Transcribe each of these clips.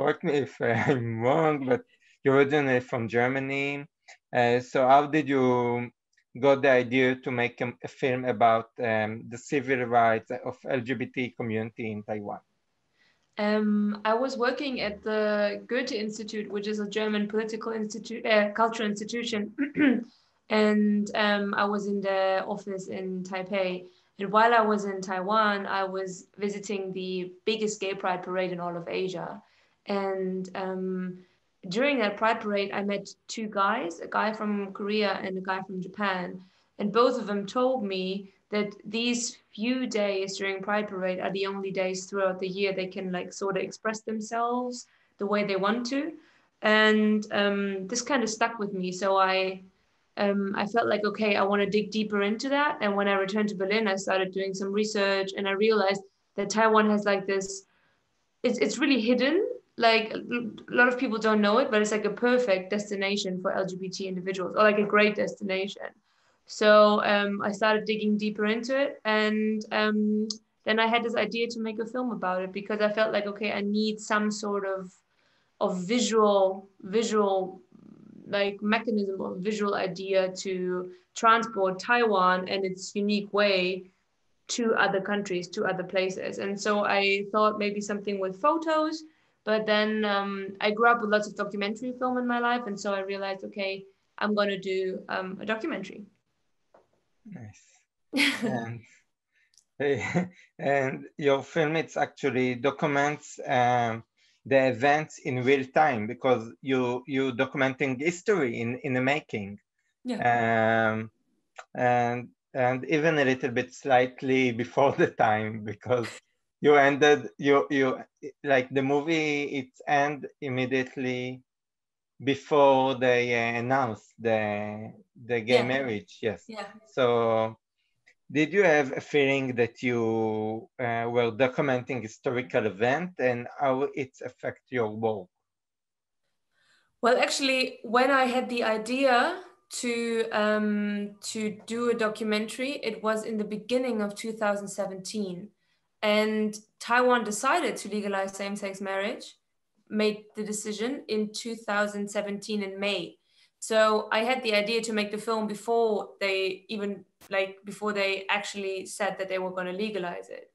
correct me if I'm wrong, but you're originally from Germany. So how did you got the idea to make a film about the civil rights of LGBT community in Taiwan? I was working at the Goethe Institute, which is a German political institute, cultural institution, and I was in the office in Taipei. And while I was in Taiwan, I was visiting the biggest gay pride parade in all of Asia. And during that pride parade, I met two guys, a guy from Korea and a guy from Japan. And both of them told me that these few days during Pride Parade are the only days throughout the year they can like sort of express themselves the way they want to. And this kind of stuck with me. So I felt like, okay, I want to dig deeper into that. And when I returned to Berlin, I started doing some research and I realized that Taiwan has like this, it's really hidden. Like a lot of people don't know it, but it's like a perfect destination for LGBT individuals, or like a great destination. So I started digging deeper into it, and then I had this idea to make a film about it because I felt like, okay, I need some sort of visual like mechanism or visual idea to transport Taiwan and its unique way to other countries, to other places. And so I thought maybe something with photos, but then I grew up with lots of documentary film in my life. And so I realized, okay, I'm going to do a documentary. Nice. And and your film, it's actually documents the events in real time because you documenting history in the making. Yeah. And even a little bit slightly before the time because you ended you like the movie it end immediately before they announced the gay Yeah. marriage. Yes. Yeah. So did you have a feeling that you were documenting historical event and how it affect your work? Well, actually, when I had the idea to do a documentary, it was in the beginning of 2017, and Taiwan decided to legalize same-sex marriage, made the decision in 2017 in May. So I had the idea to make the film before they even before they actually said that they were going to legalize it.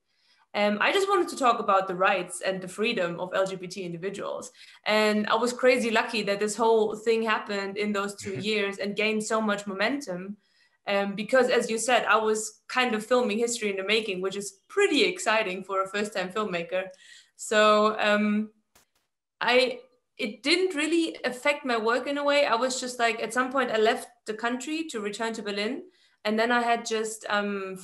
I just wanted to talk about the rights and the freedom of LGBT individuals. And I was crazy lucky that this whole thing happened in those 2 years and gained so much momentum. Because, as you said, I was kind of filming history in the making, which is pretty exciting for a first time filmmaker. So I it didn't really affect my work in a way. I was just like, at some point, I left the country to return to Berlin. And then I had just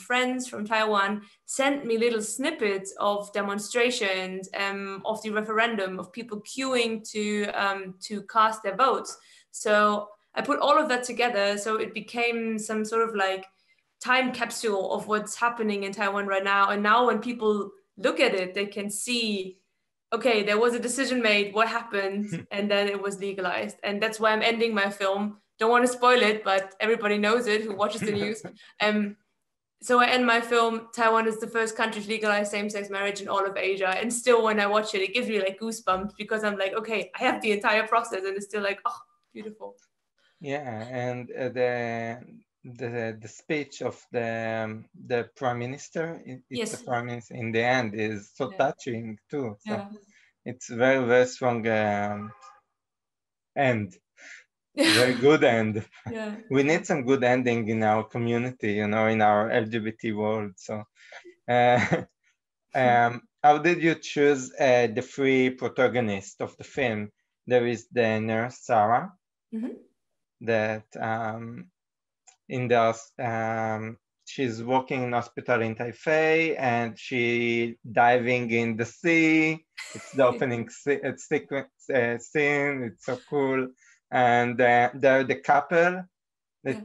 friends from Taiwan send me little snippets of demonstrations, of the referendum, of people queuing to cast their votes. So I put all of that together. So it became some sort of like time capsule of what's happening in Taiwan right now. And now when people look at it, they can see, okay, there was a decision made, what happened, and then it was legalized. And that's why I'm ending my film. Don't want to spoil it, but everybody knows it who watches the news. So I end my film, Taiwan is the first country to legalize same-sex marriage in all of Asia. And still when I watch it, it gives me like goosebumps because I'm like, okay, I have the entire process and it's still like, oh, beautiful. Yeah, and the speech of the prime minister, it's the Yes. prime minister in the end is so Yeah. touching too. So Yeah. it's very very strong end, very good end. Yeah. We need some good ending in our community, in our LGBT world. So, how did you choose the three protagonists of the film? There is the nurse Sarah Mm-hmm. that in the she's working in hospital in Taipei and she diving in the sea. It's the opening sequence scene. It's so cool. And they're the couple that Yeah.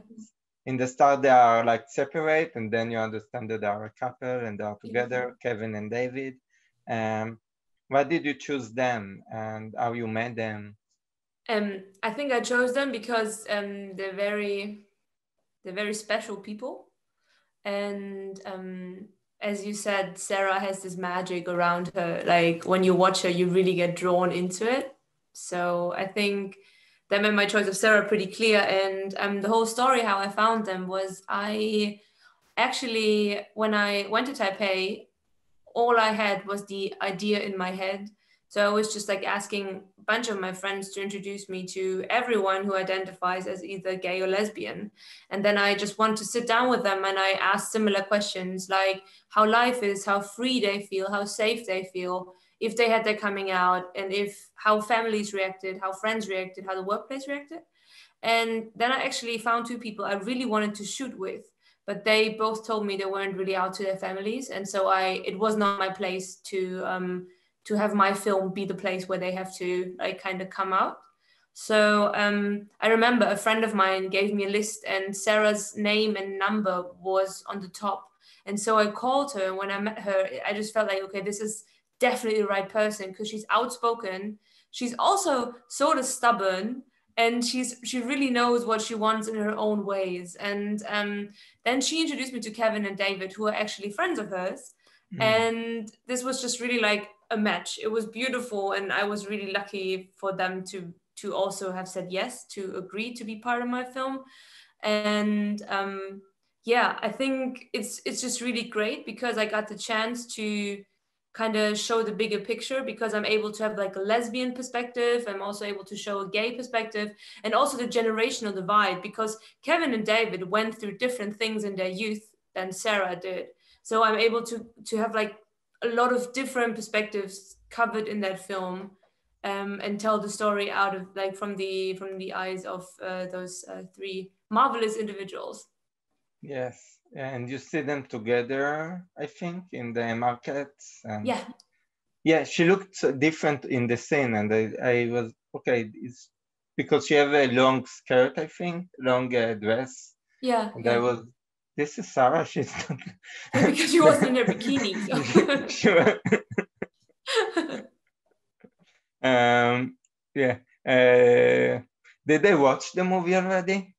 in the start they are like separate, and then you understand that they are a couple and they are together, Kevin and David. Why did you choose them and how you met them? I think I chose them because they're very special people, and as you said, Sarah has this magic around her. Like when you watch her, you really get drawn into it. So I think that made my choice of Sarah pretty clear. And the whole story, how I found them was I actually, when I went to Taipei, all I had was the idea in my head. So I was just like asking a bunch of my friends to introduce me to everyone who identifies as either gay or lesbian. And then I just want to sit down with them and I ask similar questions like how life is, how free they feel, how safe they feel, if they had their coming out, and if how families reacted, how friends reacted, how the workplace reacted. And then I actually found two people I really wanted to shoot with, but they both told me they weren't really out to their families, and so it was not my place to have my film be the place where they have to like kind of come out. So I remember a friend of mine gave me a list, and Sarah's name and number was on the top. And so I called her, and when I met her, I just felt like, okay, this is definitely the right person because she's outspoken. She's also sort of stubborn, and she really knows what she wants in her own ways. And then she introduced me to Kevin and David, who are actually friends of hers. And this was just really like a match. It was beautiful, and I was really lucky for them to also have said yes, to agree to be part of my film. And yeah, I think it's just really great because I got the chance to kind of show the bigger picture, because I'm able to have like a lesbian perspective. I'm also able to show a gay perspective, and also the generational divide, because Kevin and David went through different things in their youth than Sarah did. So I'm able to have like a lot of different perspectives covered in that film, and tell the story out of like from the eyes of those three marvelous individuals. Yes, and you see them together, I think, in the markets. And Yeah. yeah, she looked so different in the scene, and I was okay. It's because she have a long skirt, I think, long dress, Yeah, and I yeah. was. This is Sarah. She's not. Yeah, because she wasn't in her bikini. So. Sure. Yeah. Did they watch the movie already?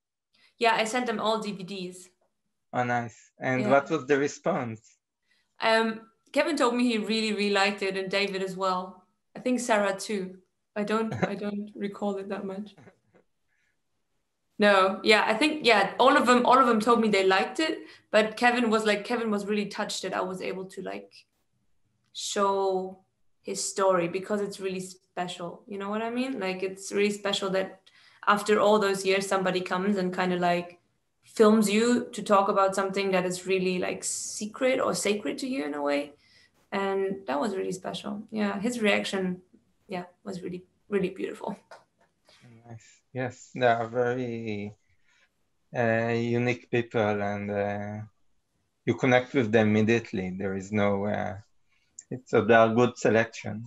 Yeah, I sent them all DVDs. Oh, nice. And Yeah. what was the response? Kevin told me he really, really liked it, and David as well. I think Sarah too. I don't recall it that much. No, yeah, I think yeah, all of them told me they liked it, but Kevin was really touched that I was able to like show his story, because it's really special. You know what I mean? Like it's really special that after all those years somebody comes and kind of like films you to talk about something that is really like secret or sacred to you in a way. And that was really special. Yeah, his reaction, yeah, was really, really beautiful. Nice. Yes, they are very unique people, and you connect with them immediately. There is no. So they are good selection.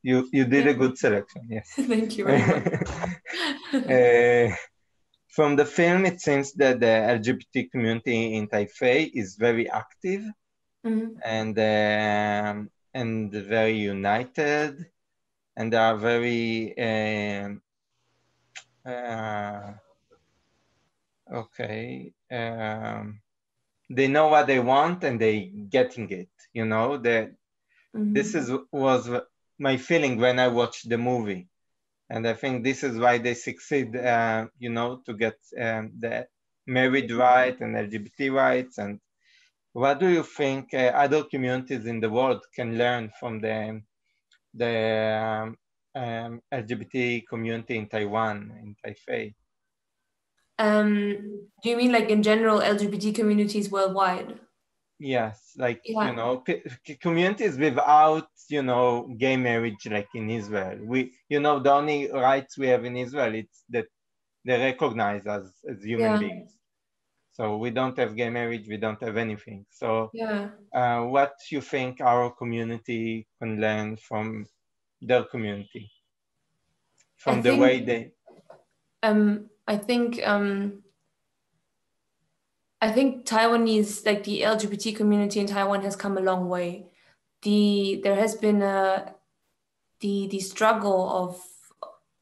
You did Yeah. a good selection. Yes. Thank you very much. From the film, it seems that the LGBT community in Taipei is very active Mhm. and very united, and they are very okay. They know what they want and they getting it. You know that this was my feeling when I watched the movie, and I think this is why they succeed. You know, to get the married right and LGBT rights. And what do you think other communities in the world can learn from the LGBT community in Taiwan, in Taipei? Do you mean like in general LGBT communities worldwide? Yes, like, you Yeah, know, communities without, you know, gay marriage, like in Israel. You know, the only rights we have in Israel, it's that they recognize us as human yeah, beings. So we don't have gay marriage, we don't have anything. So yeah. what you think our community can learn from their community, I from the way think they, I think I think Taiwanese, like the LGBT community in Taiwan, has come a long way. There has been the struggle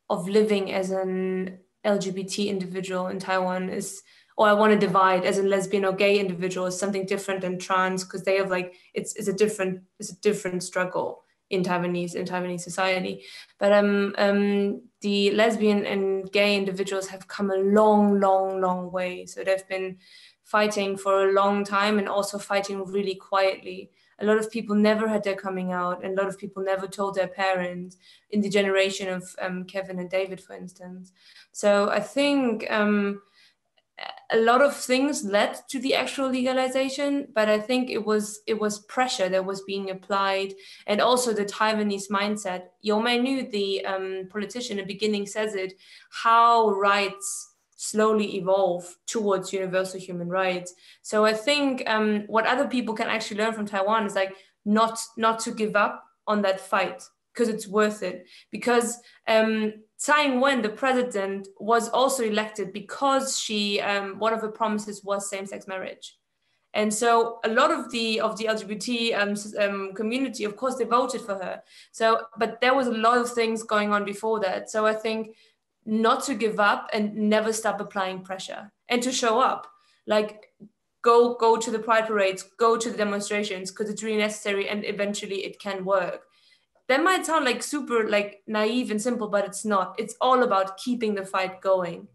of living as an LGBT individual in Taiwan is or I want to divide as a lesbian or gay individual as something different than trans, because they have like it's a different struggle in Taiwanese society. But the lesbian and gay individuals have come a long way. So they've been fighting for a long time and also fighting really quietly. A lot of people never had their coming out, and a lot of people never told their parents in the generation of Kevin and David, for instance. So I think a lot of things led to the actual legalization, but I think it was pressure that was being applied, and also the Taiwanese mindset. You Mei, the politician in the beginning, says it, how rights slowly evolve towards universal human rights. So I think what other people can actually learn from Taiwan is like not to give up on that fight, because it's worth it. Because Tsai Ing-wen, the president, was also elected because she one of her promises was same-sex marriage. And so a lot of the LGBT community, of course, they voted for her. So, but there was a lot of things going on before that. So I think not to give up and never stop applying pressure, and to show up, like go to the pride parades, go to the demonstrations, because it's really necessary, and eventually it can work. That might sound like super like naive and simple, but it's not. It's all about keeping the fight going.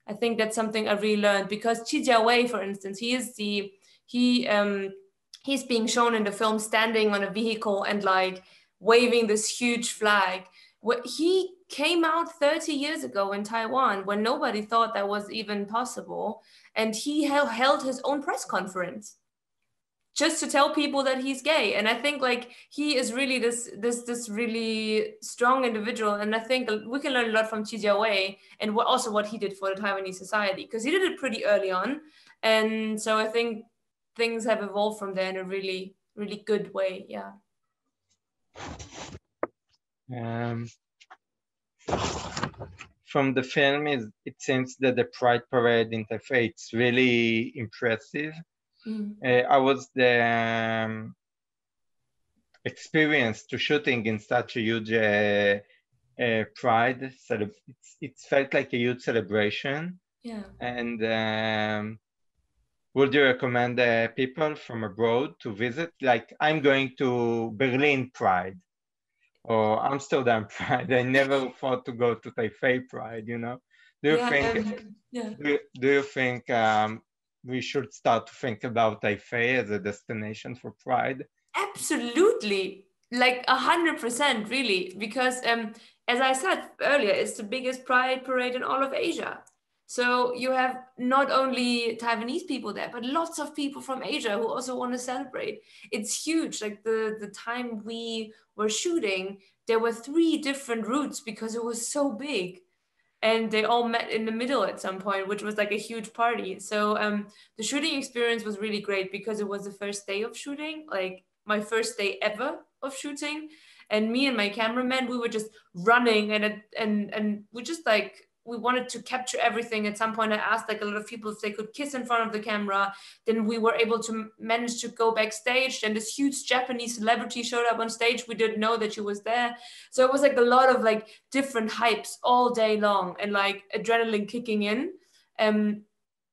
I think that's something I really learned, because Chi Jia-wei, for instance, he's being shown in the film standing on a vehicle and like waving this huge flag. He came out 30 years ago in Taiwan when nobody thought that was even possible, and he held his own press conference just to tell people that he's gay. And I think like he is really this really strong individual, and I think we can learn a lot from Chi Jia-wei, and what he did for the Taiwanese society, because he did it pretty early on. And so I think things have evolved from there in a really good way. Yeah. From the film, it seems that the Pride Parade in Taipei, it's really impressive. I was the experience to shooting in such a huge Pride. It felt like a huge celebration. Yeah. And would you recommend people from abroad to visit? Like, I'm going to Berlin Pride or Amsterdam Pride. I never thought to go to Taipei Pride, you know? Do you think we should start to think about Taipei as a destination for Pride? Absolutely, like 100%, really, because as I said earlier, it's the biggest Pride parade in all of Asia. So you have not only Taiwanese people there, but lots of people from Asia who also want to celebrate. It's huge. Like the time we were shooting, there were 3 different routes because it was so big. And they all met in the middle at some point, which was like a huge party. So the shooting experience was really great because it was the first day of shooting, like my first day ever of shooting. And me and my cameraman, we were just running and we just like, we wanted to capture everything. At some point I asked like a lot of people if they could kiss in front of the camera. Then we were able to manage to go backstage, and this huge Japanese celebrity showed up on stage. We didn't know that she was there. So it was like a lot of like different hypes all day long, and like adrenaline kicking in.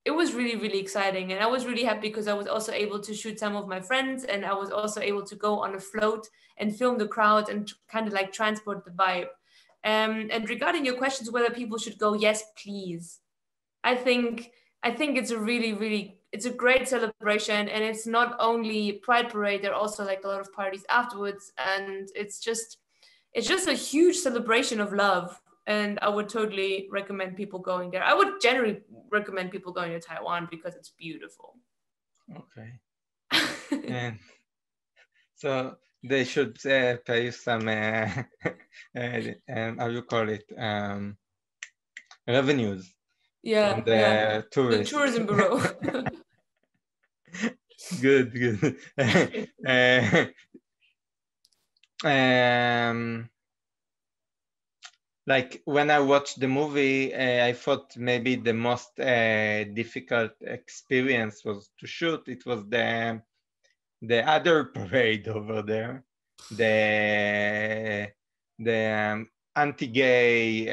It was really exciting, and I was really happy because I was also able to shoot some of my friends, and I was also able to go on a float and film the crowd and kind of like transport the vibe. And regarding your questions, whether people should go, yes, please. I think it's a really it's a great celebration, and it's not only Pride Parade. There are also like a lot of parties afterwards, and it's just a huge celebration of love. And I would totally recommend people going there. I would generally recommend people going to Taiwan because it's beautiful. Okay. And so they should pay some, how you call it, revenues. Yeah, from the tourists. The tourism bureau. Good. Like when I watched the movie, I thought maybe the most difficult experience was to shoot. It was the other parade over there, the anti-gay,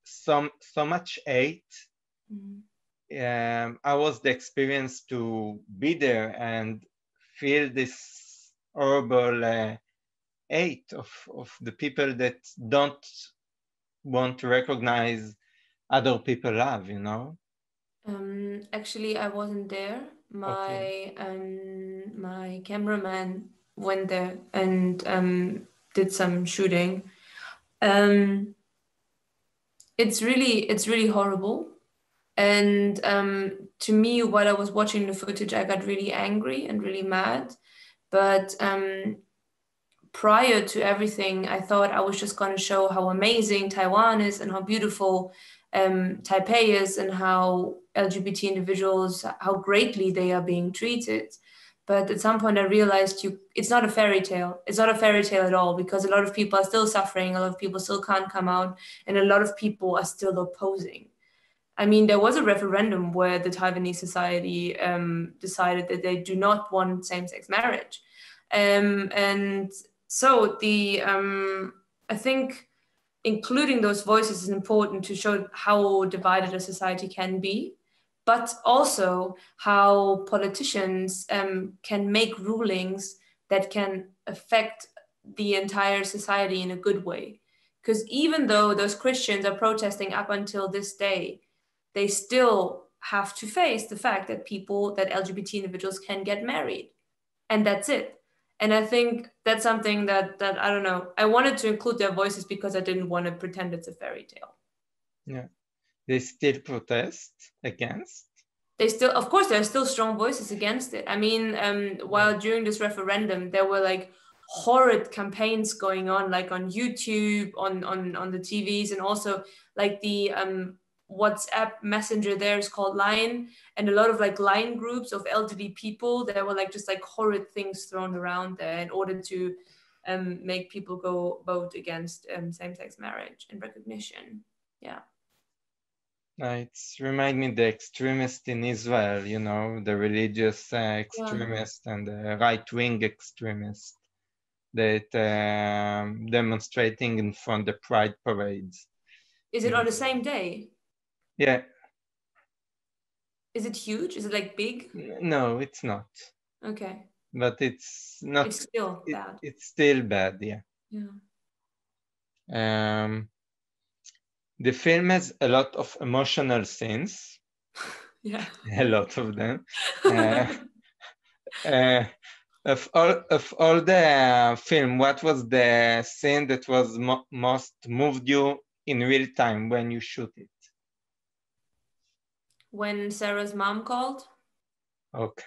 so much hate. I was the experience to be there and feel this horrible hate of the people that don't want to recognize other people love, you know? Actually, I wasn't there. Okay. My cameraman went there and did some shooting. Um, it's really horrible. And to me, while I was watching the footage, I got really angry and really mad. But prior to everything, I thought I was just going to show how amazing Taiwan is and how beautiful Taipei is and how LGBT individuals, how greatly they are being treated. But at some point, I realized it's not a fairy tale. It's not a fairy tale at all because a lot of people are still suffering. A lot of people still can't come out, and a lot of people are still opposing. I mean, there was a referendum where the Taiwanese society decided that they do not want same-sex marriage, and so I think including those voices is important to show how divided a society can be, but also how politicians can make rulings that can affect the entire society in a good way. Because even though those Christians are protesting up until this day, they still have to face the fact that that LGBT individuals can get married. And that's it. And I think that's something that I don't know. I wanted to include their voices because I didn't want to pretend it's a fairy tale. Yeah. They still protest against? They still, of course, there are still strong voices against it. I mean, while during this referendum, there were like horrid campaigns going on, like on YouTube, on the TVs, and also like the WhatsApp messenger there is called Line, and a lot of like Line groups of elderly people. There were like just like horrid things thrown around there in order to make people go vote against same-sex marriage and recognition. Yeah. It's remind me the extremists in Israel, you know, the religious Yeah. extremists and the right-wing extremists that demonstrating in front of the pride parades. Is it on the same day? Yeah. Is it huge? Is it like big? No, it's not. Okay. But it's not. It's still bad. It's still bad. Yeah. Yeah. The film has a lot of emotional scenes. Yeah. A lot of them. Of all the film, what was the scene that was most moved you in real time when you shoot it? When Sarah's mom called, Okay.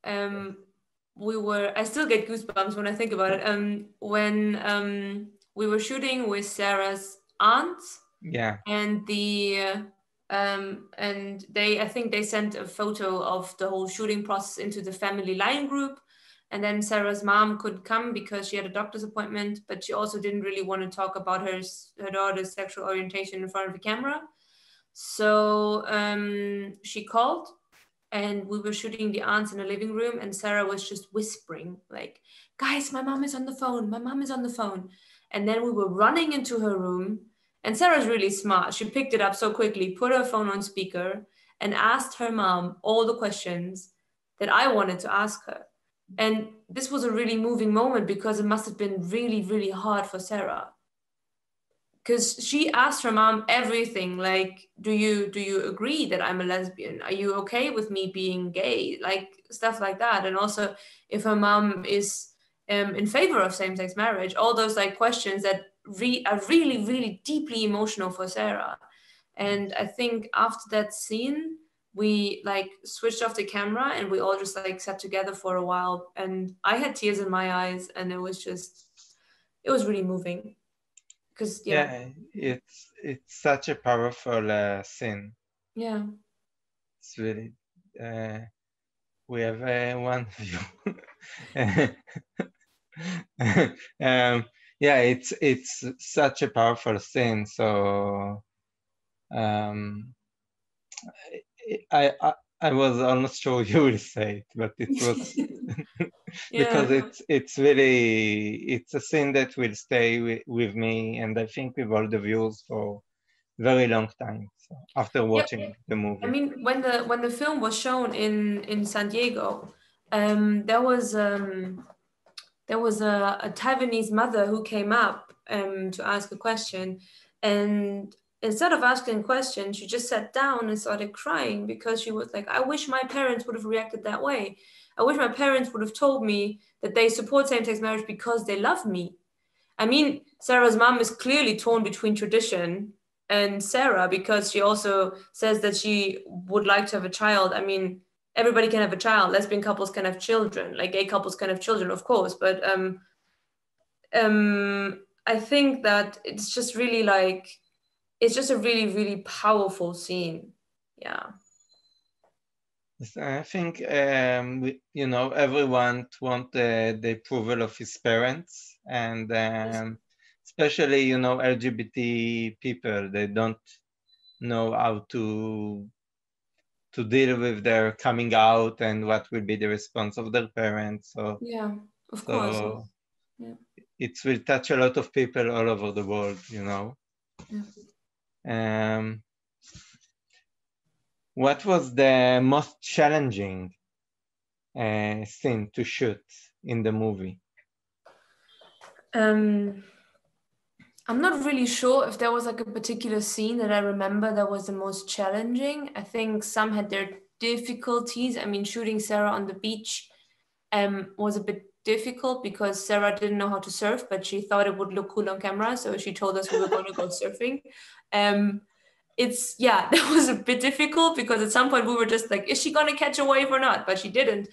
I still get goosebumps when I think about it. When we were shooting with Sarah's aunt, Yeah. and I think they sent a photo of the whole shooting process into the family line group. And then Sarah's mom could come because she had a doctor's appointment, but she also didn't really want to talk about her daughter's sexual orientation in front of the camera. So she called, and we were shooting the aunts in the living room, and Sarah was just whispering like, guys, my mom is on the phone, my mom is on the phone. And then we were running into her room, and Sarah's really smart. She picked it up so quickly, put her phone on speaker, and asked her mom all the questions that I wanted to ask her. And this was a really moving moment because it must have been really, really hard for Sarah, because she asked her mom everything, like, do you agree that I'm a lesbian? Are you okay with me being gay? Like stuff like that. And also if her mom is in favor of same-sex marriage, all those like questions that are really, really deeply emotional for Sarah. And I think after that scene, we like switched off the camera and we all just like sat together for a while, and I had tears in my eyes, and it was really moving. Because Yeah, it's such a powerful scene. Yeah. It's really. We have one view. Yeah, it's such a powerful scene. So I was almost sure you will say it, but it was because it's really it's a scene that will stay with me, and I think with all the viewers for very long time. after watching the I movie? mean, when the film was shown in San Diego, there was a Taiwanese mother who came up to ask a question, and instead of asking a question, she just sat down and started crying because she was like, I wish my parents would have reacted that way. I wish my parents would have told me that they support same-sex marriage because they love me. I mean, Sarah's mom is clearly torn between tradition and Sarah because she also says that she would like to have a child. I mean, everybody can have a child. Lesbian couples can have children. Like gay couples can have children, of course. But I think that it's just really like it's just a really, really powerful scene. Yeah. I think everyone wants the approval of his parents, and especially LGBT people, they don't know how to deal with their coming out and what will be the response of their parents. So yeah, of course. Yeah. It will touch a lot of people all over the world. Yeah. What was the most challenging scene to shoot in the movie? I'm not really sure if there was like a particular scene that I remember that was the most challenging. I think some had their difficulties. I mean, shooting Sarah on the beach was a bit difficult because Sarah didn't know how to surf, but she thought it would look cool on camera, so she told us we were going to go surfing. That was a bit difficult because at some point we were just like, is she going to catch a wave or not? But she didn't.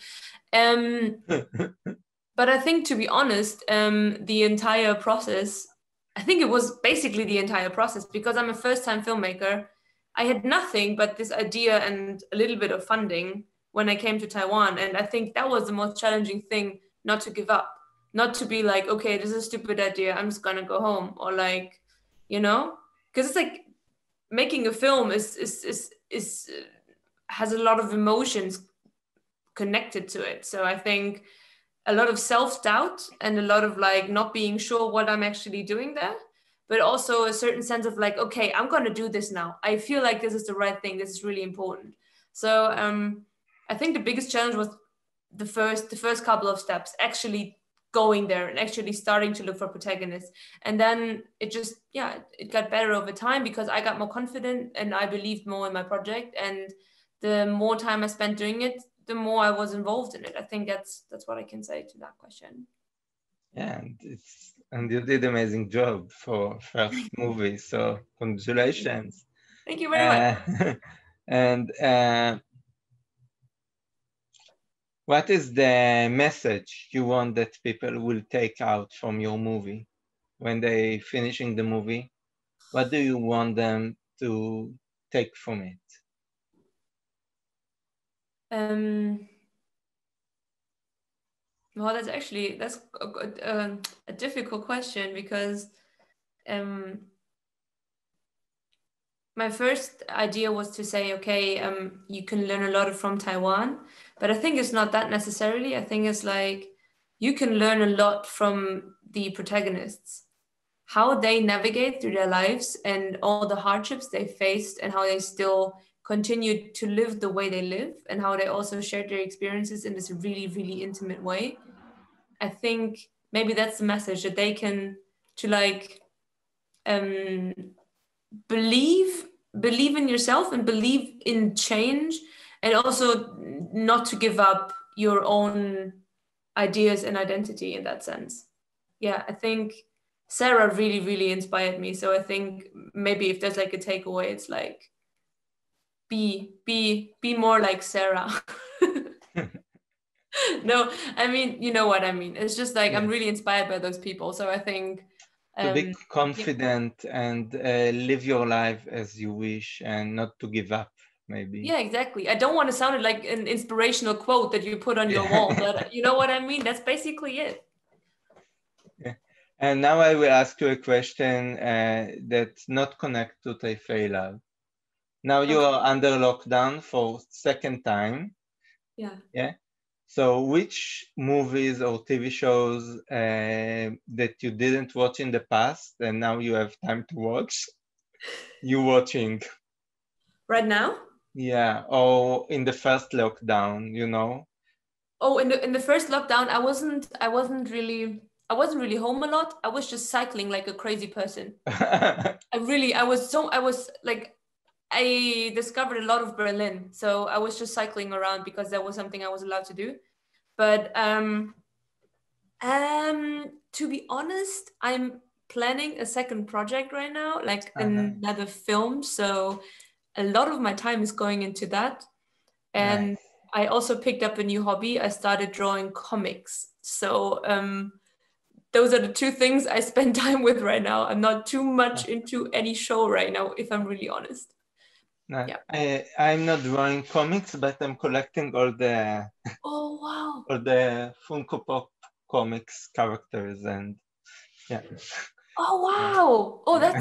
But I think, to be honest, the entire process, I think it was basically the entire process because I'm a first-time filmmaker. I had nothing but this idea and a little bit of funding when I came to Taiwan. And I think that was the most challenging thing, not to give up, not to be like, okay, this is a stupid idea, I'm just gonna go home. Or like, because it's like making a film has a lot of emotions connected to it. So I think a lot of self-doubt and a lot of like not being sure what I'm actually doing there, but also a certain sense of like, okay, I'm going to do this now. I feel like this is the right thing. This is really important. So I think the biggest challenge was the first couple of steps, actually going there and actually starting to look for protagonists. And then it got better over time because I got more confident and I believed more in my project. And the more time I spent doing it, the more I was involved in it. I think that's what I can say to that question. Yeah, and you did amazing job for first movie. So congratulations. Thank you very much. And what is the message you want that people will take out from your movie when they finishing the movie? What do you want them to take from it? Well, that's a difficult question because my first idea was to say, okay, you can learn a lot from Taiwan, but I think it's not that necessarily. I think it's like you can learn a lot from the protagonists, how they navigate through their lives and all the hardships they faced and how they still continue to live the way they live and how they also shared their experiences in this really, really intimate way. I think maybe that's the message, that they can to like believe in yourself and believe in change, and also not to give up your own ideas and identity in that sense. Yeah, I think Sarah really, really inspired me. So I think maybe if there's like a takeaway, it's like be more like Sarah. No, I mean, you know what I mean. It's just like, yeah, I'm really inspired by those people. So I think to be confident and live your life as you wish and not to give up, maybe. Yeah, exactly. I don't want to sound like an inspirational quote that you put on your wall, but you know what I mean? That's basically it. Yeah. And now I will ask you a question that's not connected to Taipeilove. Now you are under lockdown for second time. Yeah. Yeah. So which movies or TV shows that you didn't watch in the past and now you have time to watch, you watching? Right now? Yeah, or in the first lockdown, you know? Oh, in the first lockdown, I wasn't really home a lot. I was just cycling like a crazy person. I was like, I discovered a lot of Berlin, so I was just cycling around because that was something I was allowed to do. But to be honest, I'm planning a second project right now, like Nice, another film. So a lot of my time is going into that. And nice. I also picked up a new hobby. I started drawing comics. So those are the two things I spend time with right now. I'm not too much into any show right now, if I'm really honest. Nice. Yeah. I'm not drawing comics, but I'm collecting Oh wow. all the Funko Pop comics characters, and yeah. Oh wow. Oh, Yeah.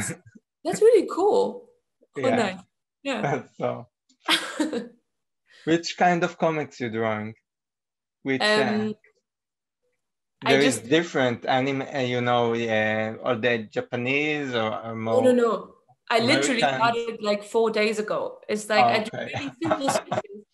that's really cool. Oh Yeah. nice. Yeah. So, which kind of comics you drawing? Which um I there is just different anime, you know, or the Japanese or no no more no. I literally American. started like 4 days ago. It's like Oh, I do okay. really simple sketches.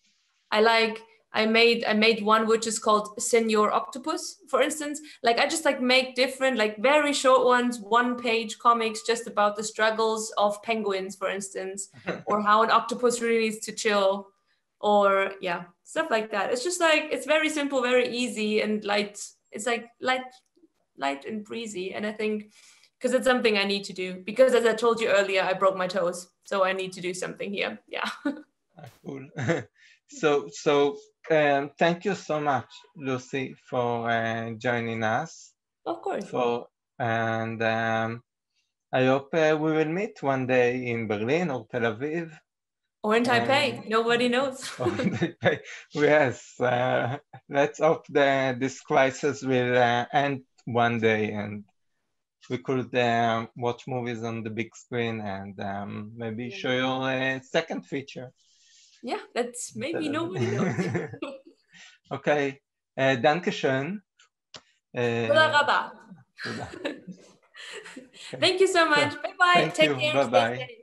I made one which is called Senor Octopus, for instance. Like I just like make different, like very short ones, 1 page comics just about the struggles of penguins, for instance, or how an octopus really needs to chill, or yeah, stuff like that. It's just like it's very simple, very easy and light. It's like light and breezy. And I think because it's something I need to do. Because as I told you earlier, I broke my toes. So I need to do something here. Yeah. Cool. So thank you so much, Lucy, for joining us. Of course. For and I hope we will meet one day in Berlin or Tel Aviv. Or in Taipei, nobody knows. Yes, let's hope that this crisis will end one day and we could watch movies on the big screen and maybe show your second feature. Yeah, that's maybe nobody knows. Okay, danke schön. Thank you so much. Bye bye. Thank Take you. care. Bye Stay bye. safe.